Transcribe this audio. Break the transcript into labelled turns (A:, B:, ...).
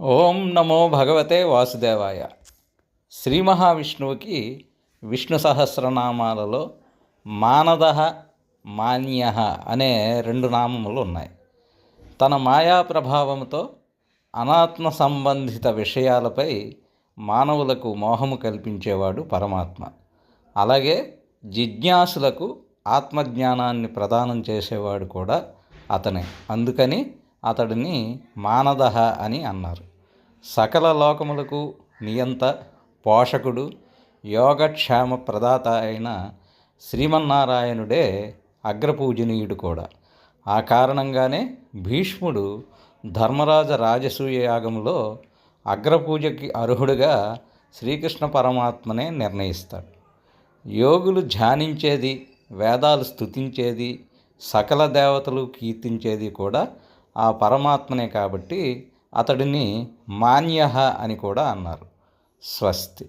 A: ఓం నమో భగవతే వాసుదేవాయ. శ్రీ మహావిష్ణువుకి విష్ణు సహస్రనామాలలో మానదః, మాన్యః అనే రెండు నామములు ఉన్నాయి. తన మాయా ప్రభావంతో అనాత్మ సంబంధిత విషయాలపై మానవులకు మోహము కల్పించేవాడు పరమాత్మ. అలాగే జిజ్ఞాసులకు ఆత్మజ్ఞానాన్ని ప్రదానం చేసేవాడు కూడా అతనే. అందుకని అతడిని మానదః అని అన్నారు. సకల లోకములకు నియంత, పోషకుడు, యోగక్షేమ ప్రదాత అయిన శ్రీమన్నారాయణుడే అగ్రపూజనీయుడు కూడా. ఆ కారణంగానే భీష్ముడు ధర్మరాజ రాజసూయ యాగంలో అగ్రపూజకి అర్హుడుగా శ్రీకృష్ణ పరమాత్మనే నిర్ణయిస్తాడు. యోగులు ధ్యానించేది, వేదాలు స్తుతించేది, సకల దేవతలు కీర్తించేది కూడా ఆ పరమాత్మనే కాబట్టి అతడిని మాన్యః అని కూడా అన్నారు. స్వస్తి.